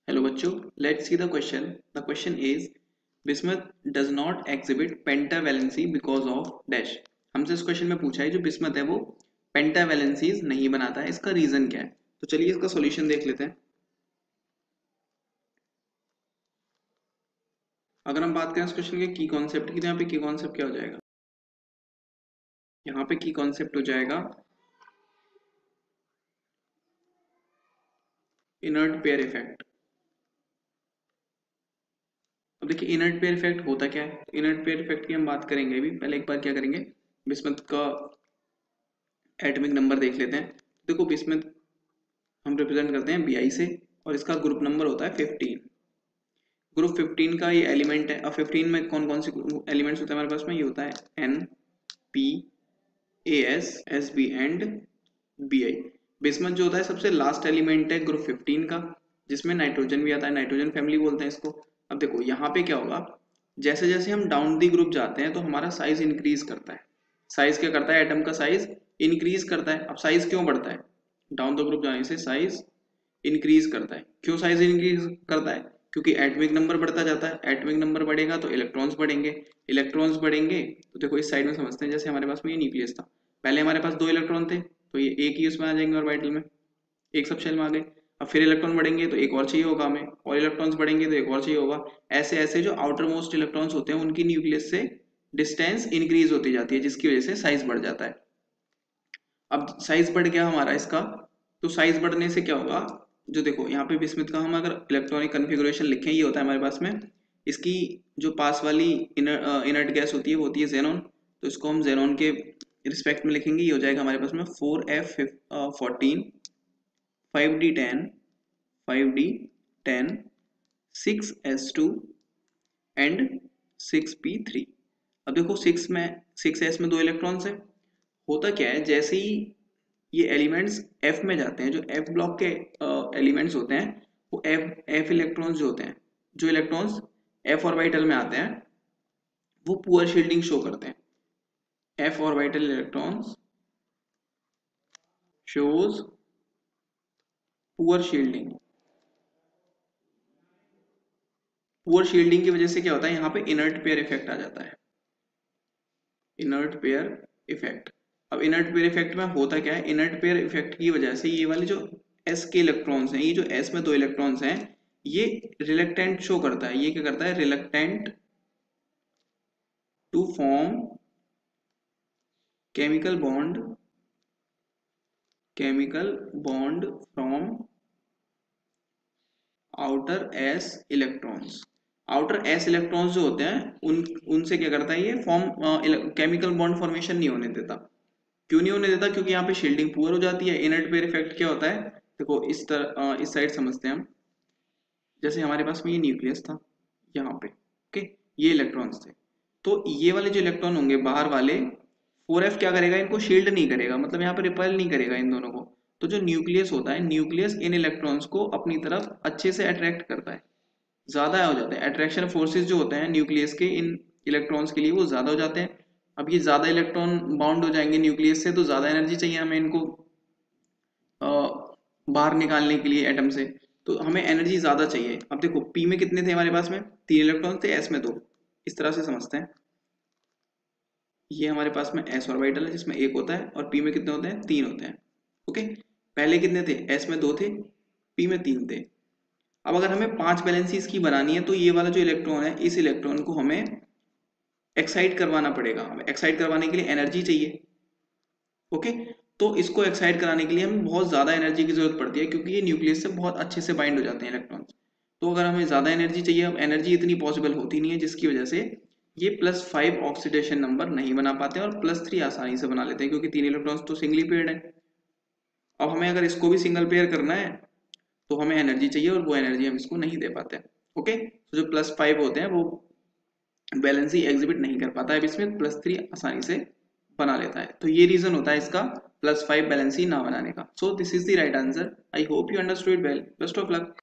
Hello बच्चों, let's see the question. The question is bismuth does not exhibit pentavalency because of dash. हमसे इस question में पूछा है जो बिस्मथ है वो पेंटावैलेंसीज नहीं बनाता है, इसका रीजन क्या है। तो चलिए इसका सॉल्यूशन देख लेते हैं। अगर हम बात करें इस क्वेश्चन के की कॉन्सेप्ट की, तो यहाँ पे की कॉन्सेप्ट क्या हो जाएगा, यहाँ पे की कॉन्सेप्ट हो जाएगा इनर्ट पेयर इफेक्ट। अब देखिए इनर्ट पेयर इफेक्ट होता क्या है। इनर्ट पेयर इफेक्ट की हम बात करेंगे अभी, पहले एक बार क्या करेंगे, बिस्मथ का एटॉमिक नंबर देख लेते हैं। देखो बिस्मथ हम रिप्रेजेंट करते हैं Bi से और इसका ग्रुप नंबर होता है 15। ग्रुप 15 का ये एलिमेंट है। अब 15 में कौन कौन से एलिमेंट्स होते हैं हमारे पास में, ये होता है N, P, AS, SB and Bi। Bismuth जो होता है सबसे लास्ट एलिमेंट है ग्रुप 15 का, जिसमें नाइट्रोजन भी आता है, नाइट्रोजन फैमिली बोलते हैं इसको। अब देखो यहाँ पे क्या होगा, जैसे जैसे हम डाउन दी ग्रुप जाते हैं तो हमारा साइज इंक्रीज करता है। साइज क्या करता है, एटम का साइज इंक्रीज करता है। अब साइज क्यों बढ़ता है, डाउन द ग्रुप जाने से साइज इंक्रीज करता है। क्यों साइज इंक्रीज करता है, क्योंकि एटॉमिक नंबर बढ़ता जाता है। एटॉमिक नंबर बढ़ेगा तो इलेक्ट्रॉन्स बढ़ेंगे, इलेक्ट्रॉन्स बढ़ेंगे तो देखो इस साइड में समझते हैं, जैसे हमारे पास में ये न्यूक्लियस था, पहले हमारे पास 2 इलेक्ट्रॉन थे तो ये एक ही उसमें आ जाएंगे ऑर्बिटल में, एक सब शेल में आ गए। अब फिर इलेक्ट्रॉन बढ़ेंगे तो एक और चाहिए होगा हमें, और इलेक्ट्रॉन्स बढ़ेंगे तो एक और चाहिए होगा। ऐसे ऐसे जो आउटर मोस्ट इलेक्ट्रॉन्स होते हैं उनकी न्यूक्लियस से डिस्टेंस इंक्रीज होती जाती है, जिसकी वजह से साइज बढ़ जाता है। अब साइज बढ़ गया हमारा इसका, तो साइज बढ़ने से क्या होगा, जो देखो यहाँ पे बिस्मथ का हम अगर इलेक्ट्रॉनिक कन्फिगुरेशन लिखें, ये होता है हमारे पास में, इसकी जो पास वाली इनर्ट गैस होती है वो होती है जेनॉन। तो इसको हम जेनॉन के रिस्पेक्ट में लिखेंगे, ये हो जाएगा हमारे पास में 4F14 5D10 5D10 6S2 and 6P3। अब देखो 6S में 2 इलेक्ट्रॉन्स है। होता क्या है, जैसे ही ये एलिमेंट्स F में जाते हैं, जो F ब्लॉक के एलिमेंट्स होते हैं वो F इलेक्ट्रॉन्स जो होते हैं, जो इलेक्ट्रॉन्स F ऑर्बिटल में आते हैं वो पुअर शील्डिंग शो करते हैं। F orbital electrons shows poor shielding. Poor shielding की वजह से क्या होता है, यहाँ पे इनर्ट पेयर इफेक्ट आ जाता है, इनर्ट पेयर इफेक्ट। अब इनर्ट पेयर इफेक्ट में होता क्या है, इनर्ट पेयर इफेक्ट की वजह से ये वाले जो S के इलेक्ट्रॉन्स हैं, ये जो S में 2 इलेक्ट्रॉन्स हैं, ये रिलक्टेंट शो करता है। ये क्या करता है, reluctant to form chemical bond from outer S electrons. Outer S electrons जो होते हैं उनसे क्या करता है, ये केमिकल बॉन्ड फॉर्मेशन नहीं होने देता। क्यों नहीं होने देता, क्योंकि यहाँ पे शील्डिंग पुअर हो जाती है। इनर्ट पेयर इफेक्ट क्या होता है, देखो इस तरह इस साइड समझते हैं हम। जैसे हमारे पास में ये न्यूक्लियस था यहाँ पे, ओके, ये इलेक्ट्रॉन्स थे, तो ये वाले जो इलेक्ट्रॉन होंगे बाहर वाले, 4F क्या करेगा, इनको शील्ड नहीं करेगा, मतलब यहाँ पे रिपेल नहीं करेगा इन दोनों को। तो जो न्यूक्लियस होता है, न्यूक्लियस इन इलेक्ट्रॉन्स को अपनी तरफ अच्छे से अट्रैक्ट करता है, ज्यादा हो जाते हैं। अट्रैक्शन फोर्सेस जो होते हैं न्यूक्लियस के इन इलेक्ट्रॉन्स के लिए वो ज्यादा हो जाते हैं। अब ये ज्यादा इलेक्ट्रॉन बाउंड हो जाएंगे न्यूक्लियस से, तो ज्यादा एनर्जी चाहिए हमें इनको बाहर निकालने के लिए एटम से, तो हमें एनर्जी ज्यादा चाहिए। अब देखो पी में कितने थे हमारे पास में, 3 इलेक्ट्रॉन थे, एस में 2। इस तरह से समझते हैं, ये हमारे पास में एस ऑर्बिटल है जिसमें 1 होता है, और पी में कितने होते हैं, 3 होते हैं। ओके, पहले कितने थे, एस में 2 थे, पी में 3 थे। अब अगर हमें 5 वैलेंसीज की बनानी है तो ये वाला जो इलेक्ट्रॉन है, इस इलेक्ट्रॉन को हमें एक्साइट करवाना पड़ेगा। हमें एक्साइट करवाने के लिए एनर्जी चाहिए। ओके, तो इसको एक्साइट कराने के लिए हमें बहुत ज्यादा एनर्जी की जरूरत पड़ती है, क्योंकि ये न्यूक्लियस से बहुत अच्छे से बाइंड हो जाते हैं इलेक्ट्रॉन्स। तो अगर हमें ज्यादा एनर्जी चाहिए, अब एनर्जी इतनी पॉसिबल होती नहीं है, जिसकी वजह से ये +5 ऑक्सीडेशन नंबर नहीं बना पाते और +3 आसानी से बना लेते हैं, क्योंकि 3 इलेक्ट्रॉन्स तो सिंगली पेयर्ड है। अब हमें अगर इसको भी सिंगल पेयर करना है तो हमें एनर्जी चाहिए, और वो एनर्जी हम इसको नहीं दे पाते। ओके, तो जो +5 होते हैं वो बैलेंस ही एग्जिबिट नहीं कर पाता है, अब इसमें +3 आसानी से बना लेता है। तो ये रीजन होता है इसका +5 बैलेंस ही ना बनाने का। So this is the right answer. I hope you understood well. Best of luck.